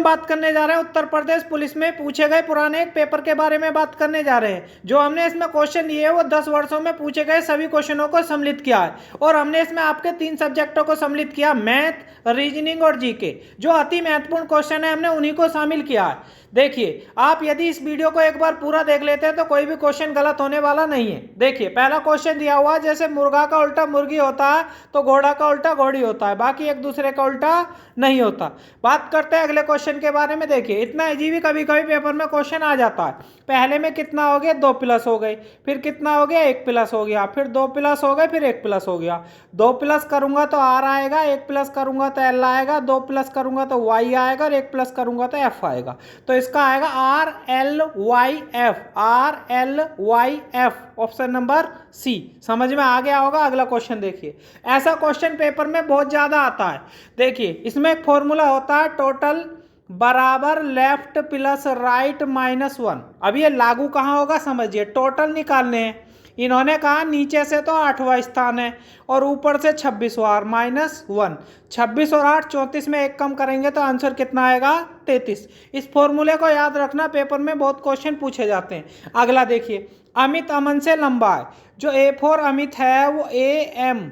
हम बात करने जा रहे हैं उत्तर प्रदेश पुलिस में पूछे गए पुराने एक पेपर के बारे में बात करने जा रहे हैं। जो हमने इसमें क्वेश्चन लिए है वो 10 वर्षों में पूछे गए सभी क्वेश्चनों को सम्मिलित किया है और हमने इसमें आपके 3 सब्जेक्टों को सम्मिलित किया, मैथ, रीजनिंग और जीके। जो अति महत्वपूर्ण क्वेश्चन है हमने उन्हीं को शामिल किया है। देखिए, आप यदि इस वीडियो को एक बार पूरा देख लेते हैं तो कोई भी क्वेश्चन गलत होने वाला नहीं है। देखिए, पहला क्वेश्चन दिया हुआ है, जैसे मुर्गा का उल्टा मुर्गी होता है तो घोड़ा का उल्टा घोड़ी होता है, बाकी एक दूसरे का उल्टा नहीं होता। बात करते हैं अगले क्वेश्चन के बारे में। देखिए, इतना इजी भी कभी कभी पेपर में क्वेश्चन आ जाता है। पहले में कितना हो गया, 2 प्लस हो गई, फिर कितना हो गया, 1 प्लस हो गया, फिर 2 प्लस हो गए, फिर 1 प्लस हो गया। 2 प्लस करूंगा तो आर आएगा, 1 प्लस करूंगा तो एल आएगा, 2 प्लस करूंगा तो वाई आएगा और 1 प्लस करूंगा तो एफ आएगा। तो इसका आएगा R L Y F, R L Y F, option number C. समझ में आ गया होगा। अगला क्वेश्चन देखिए, ऐसा क्वेश्चन पेपर में बहुत ज्यादा आता है। देखिए, इसमें एक फॉर्मूला होता है, टोटल बराबर लेफ्ट प्लस राइट माइनस 1। अब ये लागू कहाँ होगा समझिए, टोटल निकालने हैं। इन्होंने कहा नीचे से तो 8वां स्थान है और ऊपर से 26वां माइनस 1। 26 और 8 34 में 1 कम करेंगे तो आंसर कितना आएगा, 33। इस फॉर्मूले को याद रखना, पेपर में बहुत क्वेश्चन पूछे जाते हैं। अगला देखिए, अमित अमन से लंबा है। जो ए फॉर अमित है वो ए एम,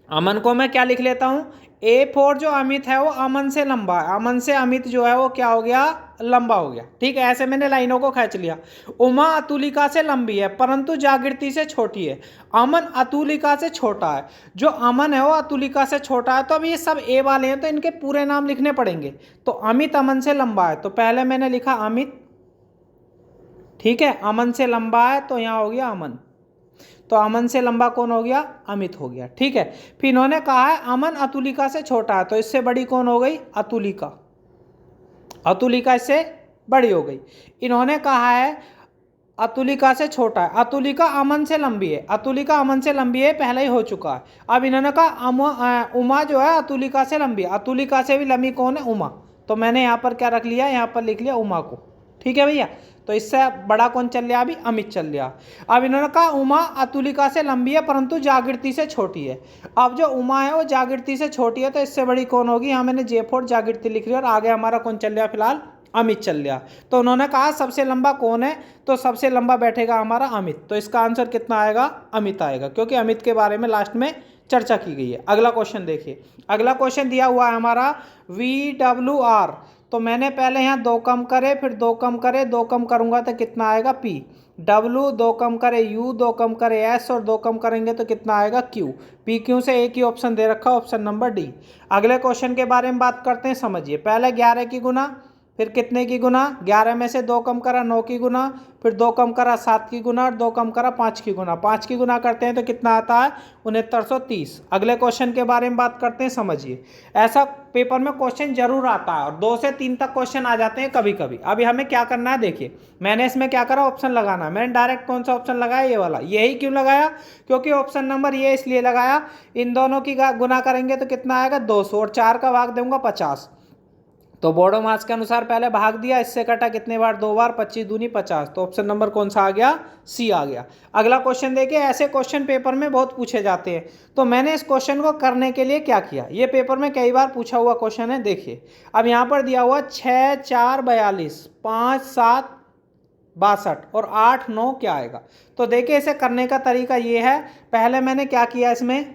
अमन को मैं क्या लिख लेता हूं, A4 जो अमित है वो अमन से लंबा है, अमन से अमित जो है वो क्या हो गया, लंबा हो गया। ठीक है, ऐसे मैंने लाइनों को खींच लिया। उमा अतुलिका से लंबी है परंतु जागृति से छोटी है। अमन अतुलिका से छोटा है, जो अमन है वो अतुलिका से छोटा है। तो अब ये सब ए वाले हैं तो इनके पूरे नाम लिखने पड़ेंगे। तो अमित अमन से लंबा है, तो पहले मैंने लिखा अमित, ठीक है, अमन से लंबा है तो यहाँ हो गया अमन। तो अमन से लंबा कौन हो गया, अमित हो गया। ठीक है, फिर इन्होंने कहा है अमन अतुलिका से छोटा है, तो इससे बड़ी कौन हो गई, अतुलिका। अतुलिका इससे बड़ी हो गई। इन्होंने कहा है अतुलिका से छोटा है, अतुलिका अमन से लंबी है, अतुलिका अमन से लंबी है, पहले ही हो चुका है। अब इन्होंने कहा उमा जो है अतुलिका से लंबी है, अतुलिका से भी लंबी कौन है, उमा। तो मैंने यहाँ पर क्या रख लिया, यहाँ पर लिख लिया उमा को। ठीक है भैया, तो इससे बड़ा कौन चल लिया, अभी अमित चल लिया। अब इन्होंने कहा उमा अतुलिका से लंबी है परंतु जागृति से छोटी है। अब जो उमा है वो जागृति से छोटी है तो इससे बड़ी कौन होगी, यहाँ मैंने J4 जागृति लिख लिया और आगे हमारा कौन चल लिया, फिलहाल अमित चल लिया। तो उन्होंने कहा सबसे लंबा कौन है, तो सबसे लंबा बैठेगा हमारा अमित। तो इसका आंसर कितना आएगा, अमित आएगा, क्योंकि अमित के बारे में लास्ट में चर्चा की गई है। अगला क्वेश्चन देखिए, अगला क्वेश्चन दिया हुआ है हमारा VWR। तो मैंने पहले यहाँ 2 कम करे, फिर 2 कम करे, 2 कम करूंगा तो कितना आएगा P। W 2 कम करे U, 2 कम करे S और 2 कम करेंगे तो कितना आएगा Q। P Q से एक ही ऑप्शन दे रखा, ऑप्शन नंबर डी। अगले क्वेश्चन के बारे में बात करते हैं, समझिए। पहले 11 की गुना, फिर कितने की गुना, 11 में से 2 कम करा 9 की गुना, फिर 2 कम करा 7 की गुना और 2 कम करा 5 की गुना। 5 की गुना करते हैं तो कितना आता है, 6930। अगले क्वेश्चन के बारे में बात करते हैं, समझिए। ऐसा पेपर में क्वेश्चन जरूर आता है और 2 से 3 तक क्वेश्चन आ जाते हैं कभी कभी। अभी हमें क्या करना है, देखिए मैंने इसमें क्या करा, ऑप्शन लगाना। मैंने डायरेक्ट कौन सा ऑप्शन लगाया, ये वाला। यही क्यों लगाया, क्योंकि ऑप्शन नंबर ये इसलिए लगाया, इन दोनों की गुना करेंगे तो कितना आएगा 200 और 4 का भाग दूंगा 50। तो बोर्डो मार्क्स के अनुसार पहले भाग दिया, इससे कटा कितने बार, 2 बार, 25 दूनी 50। तो ऑप्शन नंबर कौन सा आ गया, सी आ गया। अगला क्वेश्चन देखिए, ऐसे क्वेश्चन पेपर में बहुत पूछे जाते हैं। तो मैंने इस क्वेश्चन को करने के लिए क्या किया, ये पेपर में कई बार पूछा हुआ क्वेश्चन है। देखिए, अब यहाँ पर दिया हुआ 6 4 42, 5 7 62 और 8 9 क्या आएगा। तो देखिए, इसे करने का तरीका ये है। पहले मैंने क्या किया, इसमें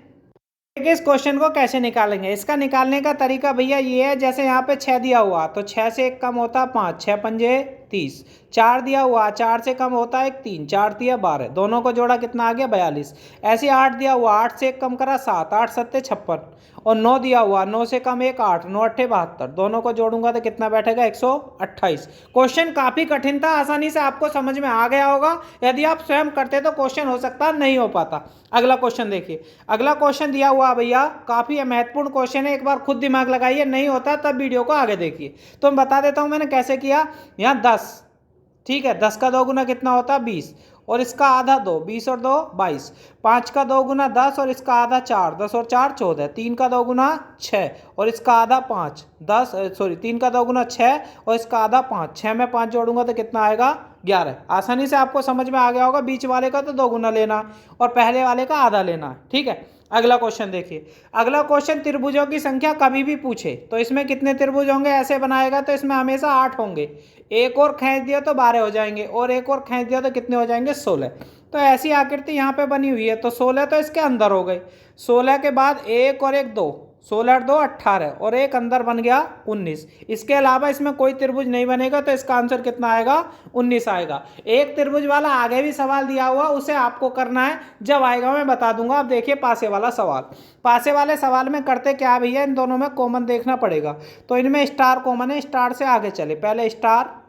देखिए इस क्वेश्चन को कैसे निकालेंगे। इसका निकालने का तरीका भैया ये है, जैसे यहाँ पे 6 दिया हुआ तो 6 से 1 कम होता 5, 6 पंजे 30। 4 दिया हुआ, 4 से कम होता है 3, 4 दिया 12, दोनों को जोड़ा कितना आ गया 42। ऐसे 8 दिया हुआ, 8 से 1 कम करा 7, 8 7 56 और 9 दिया हुआ, 9 से कम 1 8, 9 8 72, दोनों को जोड़ूंगा तो कितना बैठेगा 128। क्वेश्चन काफी कठिन था, आसानी से आपको समझ में आ गया होगा। यदि आप स्वयं करते तो क्वेश्चन हो सकता नहीं हो पाता। अगला क्वेश्चन देखिए, अगला क्वेश्चन दिया हुआ भैया काफी महत्वपूर्ण क्वेश्चन है, एक बार खुद दिमाग लगाइए, नहीं होता तब वीडियो को आगे देखिए। तो मैं बता देता हूं मैंने कैसे किया। यहाँ 10, ठीक है, 10 का 2 गुना कितना होता है 20 और इसका आधा 2, 20 और 2 22। 5 का 2 गुना 10 और इसका आधा 4, 10 और 4 14। 3 का 2 गुना 6 और इसका आधा 5, 3 का 2 गुना 6 और इसका आधा 5। 6 में 5 जोड़ूंगा तो कितना आएगा 11। आसानी से आपको समझ में आ गया होगा। बीच वाले का तो 2 गुना लेना और पहले वाले का आधा लेना, ठीक है। अगला क्वेश्चन देखिए, अगला क्वेश्चन त्रिभुजों की संख्या कभी भी पूछे तो इसमें कितने त्रिभुज होंगे ऐसे बनाएगा तो इसमें हमेशा 8 होंगे। एक और खींच दिया तो 12 हो जाएंगे और एक और खींच दिया तो कितने हो जाएंगे 16। तो ऐसी आकृति यहाँ पे बनी हुई है तो 16 तो इसके अंदर हो गई। 16 के बाद एक और एक 2, 16 और 2 18 और एक अंदर बन गया 19। इसके अलावा इसमें कोई त्रिभुज नहीं बनेगा तो इसका आंसर कितना आएगा 19 आएगा। एक त्रिभुज वाला आगे भी सवाल दिया हुआ उसे आपको करना है, जब आएगा मैं बता दूंगा। अब देखिए पासे वाला सवाल, पासे वाले सवाल में करते क्या भैया, इन दोनों में कॉमन देखना पड़ेगा। तो इनमें स्टार कॉमन है, स्टार से आगे चले, पहले स्टार,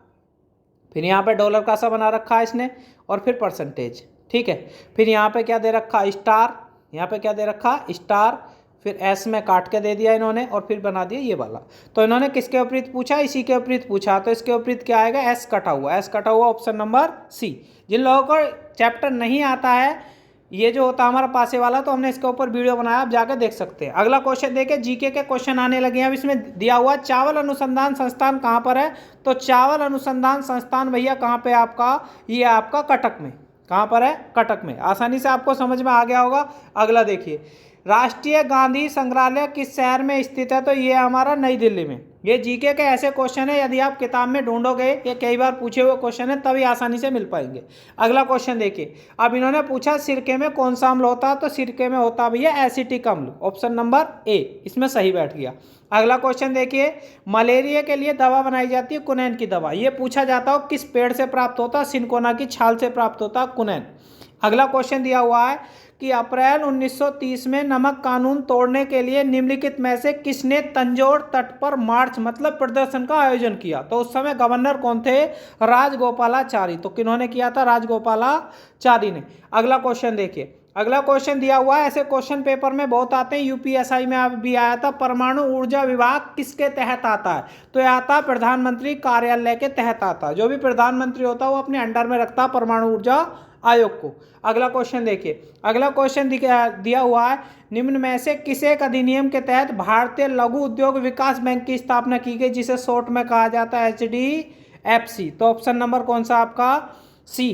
फिर यहाँ पे डॉलर का सा बना रखा है इसने और फिर परसेंटेज, ठीक है। फिर यहाँ पे क्या दे रखा स्टार, यहाँ पे क्या दे रखा स्टार, फिर एस में काट के दे दिया इन्होंने और फिर बना दिया ये वाला। तो इन्होंने किसके विपरीत पूछा, इसी के विपरीत पूछा, तो इसके विपरीत क्या आएगा एस कटा हुआ, एस कटा हुआ ऑप्शन नंबर सी। जिन लोगों को चैप्टर नहीं आता है ये जो होता है हमारा पासे वाला, तो हमने इसके ऊपर वीडियो बनाया, आप जाकर देख सकते हैं। अगला क्वेश्चन देखिए, जीके के क्वेश्चन आने लगे हैं। अब इसमें दिया हुआ चावल अनुसंधान संस्थान कहाँ पर है, तो चावल अनुसंधान संस्थान भैया कहाँ पे आपका, ये आपका कटक में। कहाँ पर है, कटक में। आसानी से आपको समझ में आ गया होगा। अगला देखिए, राष्ट्रीय गांधी संग्रहालय किस शहर में स्थित है, तो ये हमारा नई दिल्ली में। ये जीके के ऐसे क्वेश्चन है, यदि आप किताब में ढूंढोगे, ये कई बार पूछे हुए क्वेश्चन है, तभी आसानी से मिल पाएंगे। अगला क्वेश्चन देखिए, अब इन्होंने पूछा सिरके में कौन सा अम्ल होता है, तो सिरके में होता भैया एसिटिक अम्ल, ऑप्शन नंबर ए इसमें सही बैठ गया। अगला क्वेश्चन देखिए, मलेरिया के लिए दवा बनाई जाती है कुनैन की दवा, ये पूछा जाता हो किस पेड़ से प्राप्त होता है, सिनकोना की छाल से प्राप्त होता है कुनैन। अगला क्वेश्चन दिया हुआ है कि अप्रैल 1930 में नमक कानून तोड़ने के लिए निम्नलिखित में से किसने तंजौर तट पर मार्च मतलब प्रदर्शन का आयोजन किया, तो उस समय गवर्नर कौन थे, राजगोपालाचारी। तो किन्होंने किया था, राजगोपालाचारी ने। अगला क्वेश्चन देखिए, अगला क्वेश्चन दिया हुआ है, ऐसे क्वेश्चन पेपर में बहुत आते हैं, यूपीएसआई में भी आया था, परमाणु ऊर्जा विभाग किसके तहत आता है, तो यह आता है प्रधानमंत्री कार्यालय के तहत आता है। जो भी प्रधानमंत्री होता है वो अपने अंडर में रखता है परमाणु ऊर्जा आयोग को। अगला क्वेश्चन देखिए, अगला क्वेश्चन दिया हुआ है, निम्न में से किस एक अधिनियम के तहत भारतीय लघु उद्योग विकास बैंक की स्थापना की गई, जिसे शॉर्ट में कहा जाता है HDFC। तो ऑप्शन नंबर कौन सा आपका सी,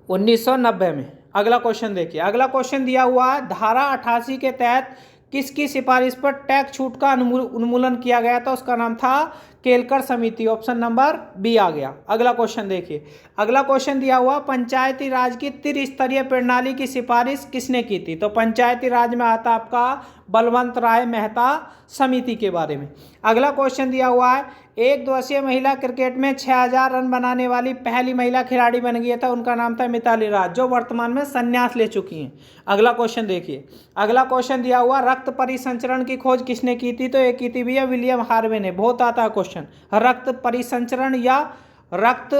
1990 में। अगला क्वेश्चन देखिए, अगला क्वेश्चन दिया हुआ है, धारा 88 के तहत किसकी सिफारिश पर टैक्स छूट का उन्मूलन किया गया था, उसका नाम था केलकर समिति, ऑप्शन नंबर बी आ गया। अगला क्वेश्चन देखिए, अगला क्वेश्चन दिया हुआ, पंचायती राज की त्रिस्तरीय प्रणाली की सिफारिश किसने की थी, तो पंचायती राज में आता आपका बलवंत राय मेहता समिति के बारे में। अगला क्वेश्चन दिया हुआ है, एक दिवसीय महिला क्रिकेट में 6000 रन बनाने वाली पहली महिला खिलाड़ी बन गई था, उनका नाम था मिताली राज, जो वर्तमान में संन्यास ले चुकी हैं। अगला क्वेश्चन देखिए, अगला क्वेश्चन दिया हुआ, रक्त परिसंचरण की खोज किसने की थी, तो ये की थी भैया विलियम हार्वे ने। बहुत आता है क्वेश्चन, रक्त परिसंचरण या रक्त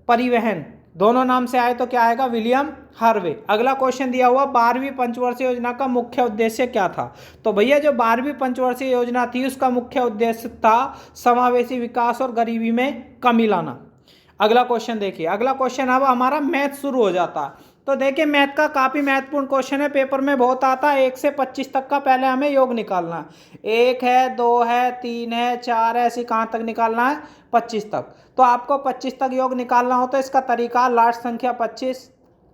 परिवहन दोनों नाम से आए तो क्या आएगा, विलियम हार्वे। अगला क्वेश्चन दिया हुआ, 12वीं पंचवर्षीय योजना का मुख्य उद्देश्य क्या था, तो भैया जो 12वीं पंचवर्षीय योजना थी उसका मुख्य उद्देश्य था समावेशी विकास और गरीबी में कमी लाना। अगला क्वेश्चन देखिए, अगला क्वेश्चन अब हमारा मैथ शुरू हो जाता है। तो देखिए मैथ का काफ़ी महत्वपूर्ण क्वेश्चन है, पेपर में बहुत आता है। 1 से 25 तक का पहले हमें योग निकालना है, 1 है, 2 है, 3 है, 4 है, ऐसी कहाँ तक निकालना है, 25 तक। तो आपको 25 तक योग निकालना हो तो इसका तरीका, लास्ट संख्या 25,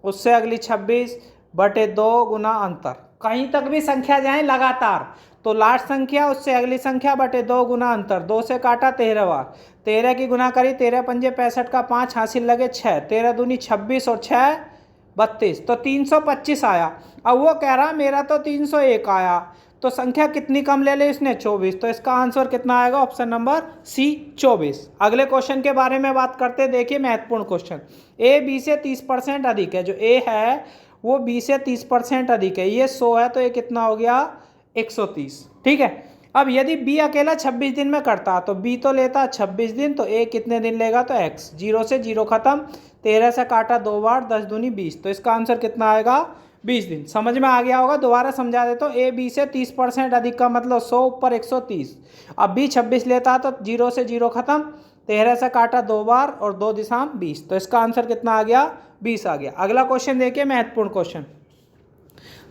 उससे अगली 26 बटे 2 गुना अंतर, कहीं तक भी संख्या जाए लगातार, तो लास्ट संख्या उससे अगली संख्या बटे 2 गुना अंतर, 2 से काटा 13 बार, 13 की गुना करी, 13 पंजे 65 का 5 हासिल लगे 6, 13 दूनी 26 और 6 32, तो 325 आया। अब वो कह रहा मेरा तो 301 आया, तो संख्या कितनी कम ले ले इसने, 24, तो इसका आंसर कितना आएगा, ऑप्शन नंबर सी 24। अगले क्वेश्चन के बारे में बात करते, देखिए महत्वपूर्ण क्वेश्चन, ए बी से 30% अधिक है, जो ए है वो बी से 30% अधिक है, ये 100 है तो ये कितना हो गया 130, ठीक है। अब यदि बी अकेला 26 दिन में करता तो बी तो लेता 26 दिन, तो ए कितने दिन लेगा, तो एक्स, 0 से 0 खत्म, 13 से काटा 2 बार, 10 दूनी 20, तो इसका आंसर कितना आएगा 20 दिन। समझ में आ गया होगा, दोबारा समझा देता हूँ। ए बी से 30% अधिक का मतलब 100 ऊपर 130, अब बी 26 लेता तो 0 से 0 खत्म, 13 से काटा 2 बार और 2 दिशा 20, तो इसका आंसर कितना आ गया 20 आ गया। अगला क्वेश्चन देखिए, महत्वपूर्ण क्वेश्चन,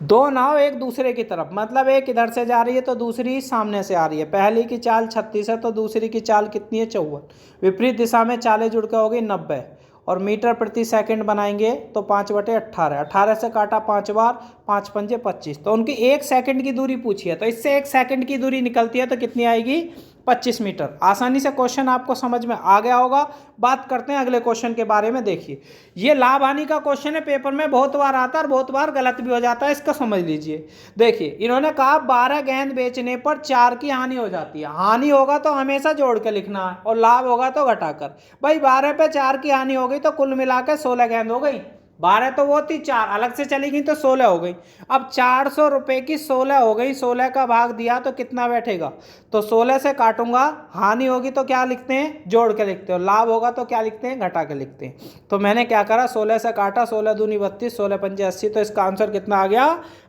दो नाव एक दूसरे की तरफ, मतलब एक इधर से जा रही है तो दूसरी सामने से आ रही है, पहली की चाल 36 है तो दूसरी की चाल कितनी है 54, विपरीत दिशा में चालें जुड़ के होगी 90, और मीटर प्रति सेकंड बनाएंगे तो 5/18, 18 से काटा 5 बार, 5 पंजे 25, तो उनकी 1 सेकंड की दूरी पूछी है, तो इससे 1 सेकंड की दूरी निकलती है तो कितनी आएगी, 25 मीटर। आसानी से क्वेश्चन आपको समझ में आ गया होगा। बात करते हैं अगले क्वेश्चन के बारे में। देखिए ये लाभ हानि का क्वेश्चन है, पेपर में बहुत बार आता है और बहुत बार गलत भी हो जाता है, इसका समझ लीजिए। देखिए इन्होंने कहा 12 गेंद बेचने पर 4 की हानि हो जाती है। हानि होगा तो हमेशा जोड़ के लिखना है और लाभ होगा तो घटाकर। भाई 12 पे 4 की हानि हो गई तो कुल मिला के 16 गेंद हो गई। 12 तो वो थी, 4 अलग से चली गई तो 16 हो गई। अब 400 रुपए की 16 हो गई, 16 का भाग दिया तो कितना बैठेगा, तो 16 से काटूंगा, हानि होगी तो क्या लिखते हैं, जोड़ के लिखते हो, लाभ होगा तो क्या लिखते हैं, घटा के लिखते हैं। तो मैंने क्या करा, 16 से काटा, 16 दूनी 32, 16 पंजे 80, तो इसका आंसर कितना आ गया,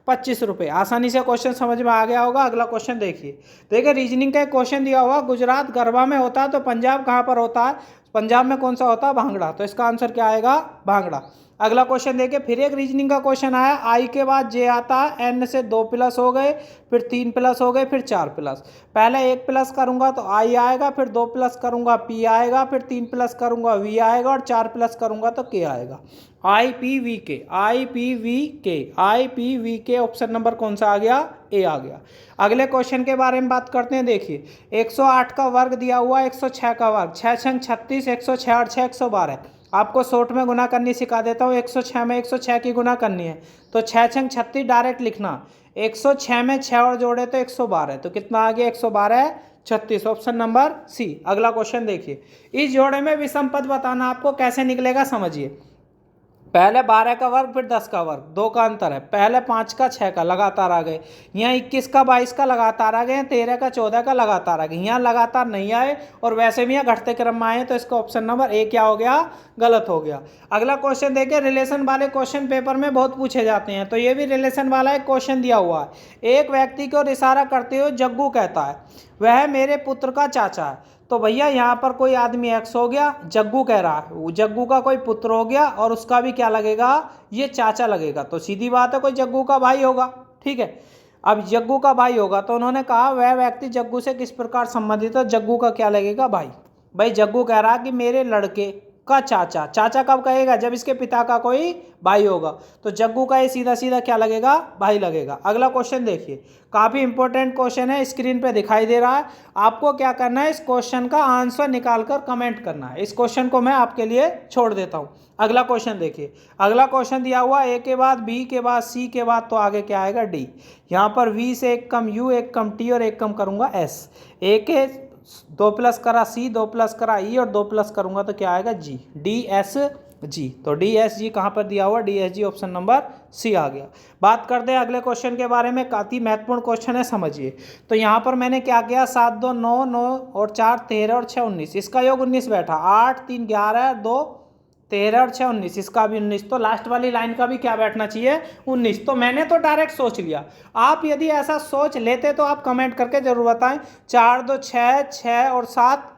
25 रुपये। आसानी से क्वेश्चन समझ में आ गया होगा। अगला क्वेश्चन देखिए रीजनिंग का एक क्वेश्चन दिया हुआ, गुजरात गरबा में होता है तो पंजाब कहाँ पर होता है, पंजाब में कौन सा होता है, भांगड़ा, तो इसका आंसर क्या आएगा, भांगड़ा। अगला क्वेश्चन देखिए, फिर एक रीजनिंग का क्वेश्चन आया, आई के बाद जे आता है, एन से 2 प्लस हो गए, फिर 3 प्लस हो गए, फिर 4 प्लस। पहले 1 प्लस करूंगा तो आई आएगा, फिर 2 प्लस करूंगा पी आएगा, फिर 3 प्लस करूंगा वी आएगा, और 4 प्लस करूंगा तो के आएगा। आई पी वी के, आई पी वी के, आई पी वी के, ऑप्शन नंबर कौन सा आ गया, ए आ गया। अगले क्वेश्चन के बारे में बात करते हैं। देखिए 108 का वर्ग दिया हुआ, 106 का वर्ग, 6 छंग 36, 106 और 6 112। आपको शॉर्ट में गुना करनी सिखा देता हूँ। 106 में 106 की गुना करनी है तो 6 छंग 36 डायरेक्ट लिखना। 106 में 6 और जोड़े तो 112, तो कितना आ गया, 112 36, ऑप्शन नंबर सी। अगला क्वेश्चन देखिए, इस जोड़े में विषम पद बताना, आपको कैसे निकलेगा समझिए। पहले 12 का वर्ग फिर 10 का वर्ग, 2 का अंतर है, पहले 5 का 6 का लगातार आ गए, यहाँ 21 का 22 का लगातार आ गए, 13 का 14 का लगातार आ गए, यहाँ लगातार नहीं आए और वैसे भी यहाँ घटते क्रम में आए, तो इसका ऑप्शन नंबर ए क्या हो गया, गलत हो गया। अगला क्वेश्चन देखिए, रिलेशन वाले क्वेश्चन पेपर में बहुत पूछे जाते हैं, तो ये भी रिलेशन वाला एक क्वेश्चन दिया हुआ है। एक व्यक्ति को इशारा करते हुए जग्गू कहता है, वह मेरे पुत्र का चाचा है। तो भैया यहाँ पर कोई आदमी एक्स हो गया, जग्गू कह रहा है, जग्गू का कोई पुत्र हो गया और उसका भी क्या लगेगा, ये चाचा लगेगा, तो सीधी बात है कोई जग्गू का भाई होगा। ठीक है, अब जग्गू का भाई होगा तो उन्होंने कहा वह व्यक्ति जग्गू से किस प्रकार संबंधित है, जग्गू का क्या लगेगा, भाई। भाई जग्गू कह रहा कि मेरे लड़के का चाचा, चाचा कब कहेगा, जब इसके पिता का कोई भाई होगा, तो जग्गू का ये सीधा सीधा क्या लगेगा, भाई लगेगा। अगला क्वेश्चन देखिए, काफी इंपॉर्टेंट क्वेश्चन है, स्क्रीन पे दिखाई दे रहा है। आपको क्या करना है, इस क्वेश्चन का आंसर निकालकर कमेंट करना है। इस क्वेश्चन को मैं आपके लिए छोड़ देता हूं। अगला क्वेश्चन देखिए, अगला क्वेश्चन दिया हुआ, ए के बाद बी के बाद सी के बाद तो आगे क्या आएगा, डी। यहाँ पर वी से एक कम यू, एक कम टी और एक कम करूंगा एस। ए के 2 प्लस करा सी, 2 प्लस करा ई और 2 प्लस करूंगा तो क्या आएगा, जी, डी एस जी। तो डी एस जी कहाँ पर दिया हुआ, D S G, option number C आ गया। बात करते हैं अगले क्वेश्चन के बारे में, काफी महत्वपूर्ण क्वेश्चन है, समझिए। तो यहाँ पर मैंने क्या किया, 7 2 9, 9 और 4 13 और 6 19, इसका योग 19 बैठा, 8 3 11 2 13 और 6 19, इसका भी 19, तो लास्ट वाली लाइन का भी क्या बैठना चाहिए, 19। तो मैंने तो डायरेक्ट सोच लिया, आप यदि ऐसा सोच लेते तो आप कमेंट करके जरूर बताएं। 4 2 6, 6 और 7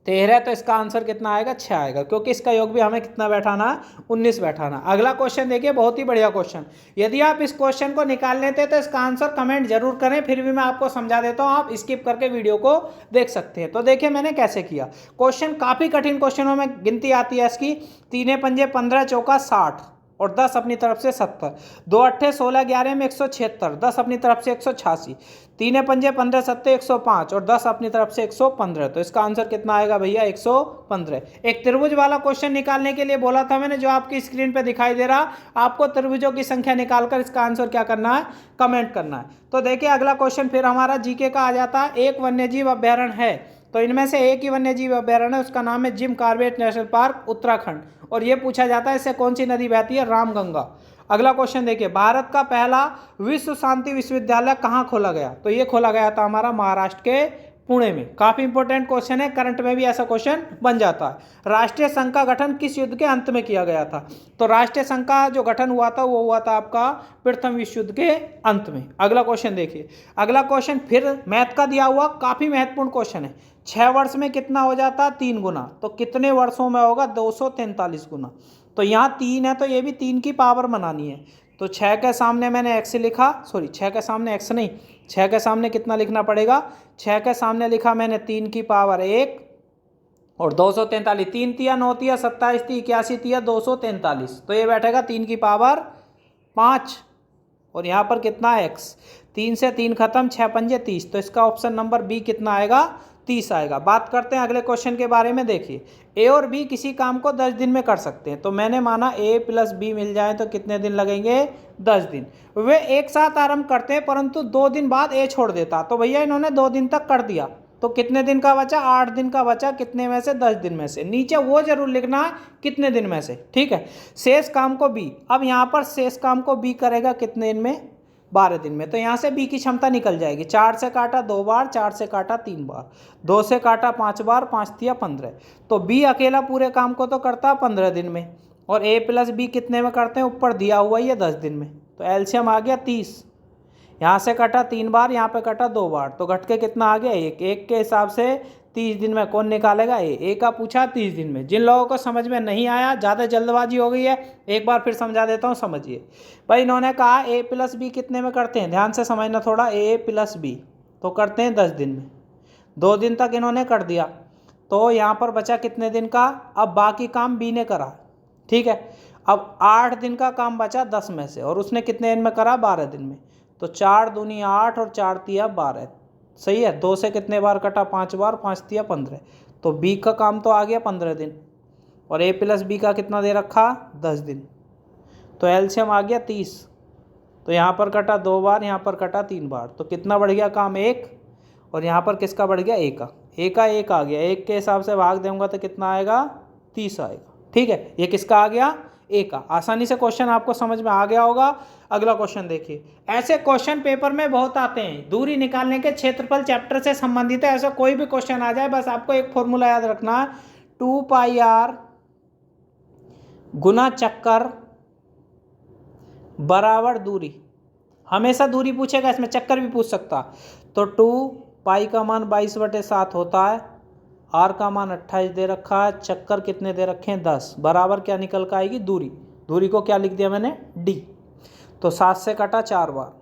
13, तो इसका आंसर कितना आएगा, 6 आएगा, क्योंकि इसका योग भी हमें कितना बैठाना, 19 बैठाना। अगला क्वेश्चन देखिए, बहुत ही बढ़िया क्वेश्चन। यदि आप इस क्वेश्चन को निकाल लेते तो इसका आंसर कमेंट जरूर करें, फिर भी मैं आपको समझा देता हूं, आप स्किप करके वीडियो को देख सकते हैं। तो देखिए मैंने कैसे किया, क्वेश्चन काफी कठिन क्वेश्चनों में गिनती आती है इसकी। 3 पंजे 15 चौका 60 और 10 अपनी तरफ से 70, 2 अट्ठे 16 11 में 176, 10 अपनी तरफ से 186, 3 पंजे 15 सत्ते 105 और 10 अपनी तरफ से 115, तो इसका आंसर कितना आएगा भैया, 115। एक त्रिभुज वाला क्वेश्चन निकालने के लिए बोला था मैंने, जो आपकी स्क्रीन पे दिखाई दे रहा, आपको त्रिभुजों की संख्या निकालकर इसका आंसर क्या करना है, कमेंट करना है। तो देखिए अगला क्वेश्चन फिर हमारा जीके का आ जाता है। एक वन्यजीव अभ्यारण्य है, तो इनमें से एक ही वन्यजीव अभ्यारण्य है, उसका नाम है Jim Corbett national park, Uttarakhand, और ये पूछा जाता है इससे कौन सी नदी बहती है, रामगंगा। अगला क्वेश्चन देखिए, भारत का पहला विश्व शांति विश्वविद्यालय कहाँ खोला गया, तो ये खोला गया था हमारा महाराष्ट्र के पुणे में। काफी इंपॉर्टेंट क्वेश्चन है, करंट में भी ऐसा क्वेश्चन बन जाता है। राष्ट्रीय संघ का गठन किस युद्ध के अंत में किया गया था, तो राष्ट्रीय संघ का जो गठन हुआ था वो हुआ था आपका प्रथम विश्व युद्ध के अंत में। अगला क्वेश्चन देखिए, अगला क्वेश्चन फिर मैथ का दिया हुआ, काफी महत्वपूर्ण क्वेश्चन है। 6 वर्ष में कितना हो जाता है, 3 गुना, तो कितने वर्षों में होगा, 243 गुना। तो यहाँ 3 है तो ये भी 3 की पावर बनानी है, तो 6 के सामने मैंने x लिखा, सॉरी 6 के सामने x नहीं, 6 के सामने कितना लिखना पड़ेगा, 6 के सामने लिखा मैंने 3 की पावर 1 और 243, 3 तिया 9 तिया 27 ती 81 तिया 243, तो ये बैठेगा 3 की पावर 5 और यहाँ पर कितना है x, 3 से 3 खत्म, 6 पंजे 30, तो इसका ऑप्शन नंबर बी कितना आएगा, 30 आएगा। बात करते हैं अगले क्वेश्चन के बारे में। देखिए ए और बी किसी काम को 10 दिन में कर सकते हैं, तो मैंने माना ए प्लस बी मिल जाए तो कितने दिन लगेंगे, 10 दिन। वे एक साथ आरंभ करते हैं परंतु 2 दिन बाद ए छोड़ देता, तो भैया इन्होंने 2 दिन तक कर दिया, तो कितने दिन का बचा, 8 दिन का बचा, कितने में से, 10 दिन में से। नीचे वो जरूर लिखना है कितने दिन में से, ठीक है। शेष काम को बी, अब यहाँ पर शेष काम को बी करेगा कितने दिन में, 12 दिन में, तो यहाँ से बी की क्षमता निकल जाएगी। 4 से काटा 2 बार, 4 से काटा 3 बार, 2 से काटा 5 बार, 5 तिया 15, तो बी अकेला पूरे काम को तो करता है 15 दिन में, और ए प्लस बी कितने में करते हैं, ऊपर दिया हुआ है ये 10 दिन में, तो एलसीएम आ गया 30। यहाँ से कटा 3 बार, यहाँ पे कटा 2 बार, तो घट के कितना आ गया, 1। 1 के हिसाब से 30 दिन में कौन निकालेगा, ए का पूछा 30 दिन में। जिन लोगों को समझ में नहीं आया, ज़्यादा जल्दबाजी हो गई है, एक बार फिर समझा देता हूँ, समझिए भाई। इन्होंने कहा ए प्लस बी कितने में करते हैं, ध्यान से समझना थोड़ा, ए प्लस बी तो करते हैं 10 दिन में, 2 दिन तक इन्होंने कर दिया, तो यहाँ पर बचा कितने दिन का, अब बाकी काम बी ने करा, ठीक है। अब 8 दिन का काम बचा 10 में से, और उसने कितने दिन में करा, 12 दिन में, तो 4 दूनी 8 और 4 तिया 12, सही है। 2 से कितने बार कटा, 5 बार, 5 तिया 15, तो बी का काम तो आ गया 15 दिन, और ए प्लस बी का कितना दे रखा, 10 दिन, तो एलसीएम आ गया 30। तो यहाँ पर कटा 2 बार, यहाँ पर कटा 3 बार, तो कितना बढ़ गया काम, 1, और यहाँ पर किसका बढ़ गया, ए का 1 आ गया। 1 के हिसाब से भाग देंगे तो कितना आएगा, 30 आएगा, ठीक है। ये किसका आ गया, ए का। आसानी से क्वेश्चन आपको समझ में आ गया होगा। अगला क्वेश्चन देखिए, ऐसे क्वेश्चन पेपर में बहुत आते हैं, दूरी निकालने के क्षेत्रफल चैप्टर से संबंधित है, ऐसा कोई भी क्वेश्चन आ जाए, बस आपको एक फॉर्मूला याद रखना है, 2πr गुना चक्कर बराबर दूरी। हमेशा दूरी पूछेगा, इसमें चक्कर भी पूछ सकता, तो 2π का मान 22/7 होता है, आर का मान 28 दे रखा है, चक्कर कितने दे रखे हैं, 10, बराबर क्या निकल कर आएगी, दूरी। दूरी को क्या लिख दिया मैंने, डी। तो 7 से कटा 4 बार,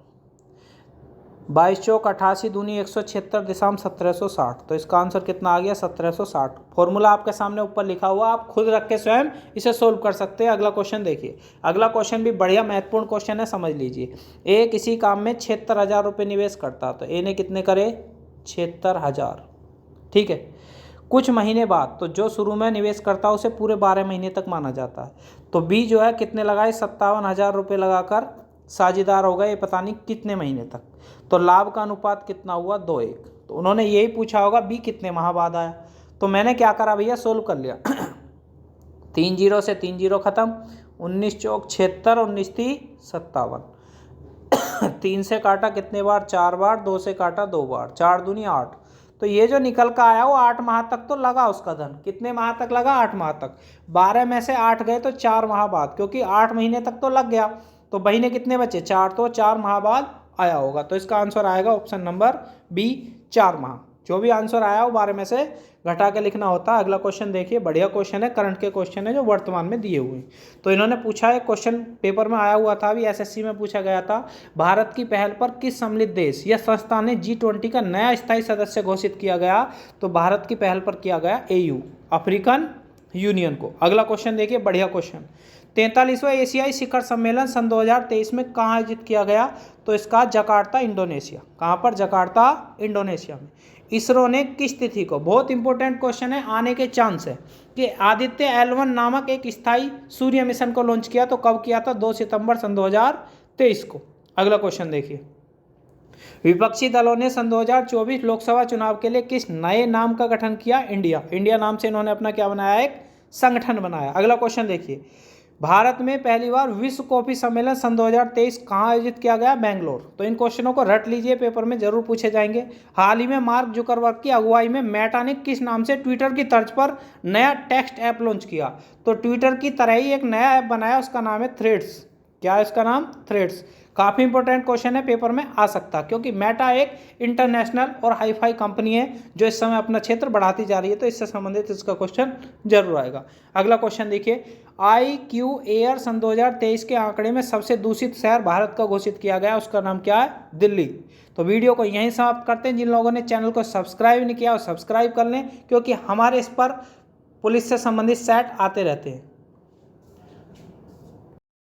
22 चौक 88 दूनी 176 दिशाम 1760, तो इसका आंसर कितना आ गया, 1760। फॉर्मूला आपके सामने ऊपर लिखा हुआ, आप खुद रख के स्वयं इसे सोल्व कर सकते हैं। अगला क्वेश्चन देखिए, अगला क्वेश्चन भी बढ़िया महत्वपूर्ण क्वेश्चन है, समझ लीजिए। ए किसी काम में 76,000 रुपये निवेश करता, तो ए ने कितने करे, 76,000, ठीक है। कुछ महीने बाद, तो जो शुरू में निवेश करता है उसे पूरे 12 महीने तक माना जाता है, तो बी जो है कितने लगाए, 57,000 रुपये लगाकर साझेदार हो गए, ये पता नहीं कितने महीने तक, तो लाभ का अनुपात कितना हुआ, 2:1। तो उन्होंने यही पूछा होगा बी कितने माह बाद आया, तो मैंने क्या करा भैया, सोल्व कर लिया। 3 0 से 3 0 खत्म, 19 चौक 76, 19 ती 57, 3 से काटा कितने बार, 4 बार, 2 से काटा 2 बार, 4 दूनी 8, तो ये जो निकल का आया वो 8 माह तक तो लगा उसका धन, कितने माह तक लगा, 8 माह तक। 12 में से 8 गए तो 4 माह बाद, क्योंकि 8 महीने तक तो लग गया, तो महीने कितने बचे, 4, तो 4 माह बाद आया होगा, तो इसका आंसर आएगा ऑप्शन नंबर बी, 4 माह। जो भी आंसर आया वो 12 में से घटा के लिखना होता है। अगला क्वेश्चन देखिए, बढ़िया क्वेश्चन है, करंट के क्वेश्चन है जो वर्तमान में दिए हुए हैं। तो इन्होंने पूछा है, क्वेश्चन पेपर में आया हुआ था, अभी एसएससी में पूछा गया था, भारत की पहल पर किस सम्मिलित देश या संस्था ने G20 का नया स्थायी सदस्य घोषित किया गया, तो भारत की पहल पर किया गया AU, अफ्रीकन यूनियन को। अगला क्वेश्चन देखिए, बढ़िया क्वेश्चन, 43वां एशियाई शिखर सम्मेलन सन 2023 में कहाँ आयोजित किया गया, तो इसका जकार्ता, इंडोनेशिया। कहाँ पर, जकार्ता, इंडोनेशिया में। इसरो ने किस तिथि को, बहुत इंपॉर्टेंट क्वेश्चन है, आने के चांस है, कि आदित्य L1 नामक एक स्थायी सूर्य मिशन को लॉन्च किया, तो कब किया था, 2 सितंबर सन 2023 को। अगला क्वेश्चन देखिए, विपक्षी दलों ने सन 2024 लोकसभा चुनाव के लिए किस नए नाम का गठन किया, इंडिया। इंडिया नाम से इन्होंने अपना क्या बनाया, एक संगठन बनाया। अगला क्वेश्चन देखिए, भारत में पहली बार विश्व कॉफी सम्मेलन सन 2023 कहाँ आयोजित किया गया, बेंगलोर। तो इन क्वेश्चनों को रट लीजिए, पेपर में जरूर पूछे जाएंगे। हाल ही में मार्क जुकरबर्ग की अगुवाई में मेटा ने किस नाम से ट्विटर की तर्ज पर नया टेक्स्ट ऐप लॉन्च किया, तो ट्विटर की तरह ही एक नया ऐप बनाया, उसका नाम है थ्रेड्स। क्या है इसका नाम, थ्रेड्स। काफ़ी इंपॉर्टेंट क्वेश्चन है, पेपर में आ सकता है, क्योंकि मेटा एक इंटरनेशनल और हाईफाई कंपनी है जो इस समय अपना क्षेत्र बढ़ाती जा रही है, तो इससे संबंधित इसका क्वेश्चन जरूर आएगा। अगला क्वेश्चन देखिए, IQ एयर सन 2023 के आंकड़े में सबसे दूषित शहर भारत का घोषित किया गया, उसका नाम क्या है, दिल्ली। तो वीडियो को यहीं समाप्त करते हैं। जिन लोगों ने चैनल को सब्सक्राइब नहीं किया वो सब्सक्राइब कर लें, क्योंकि हमारे इस पर पुलिस से संबंधित सेट आते रहते हैं।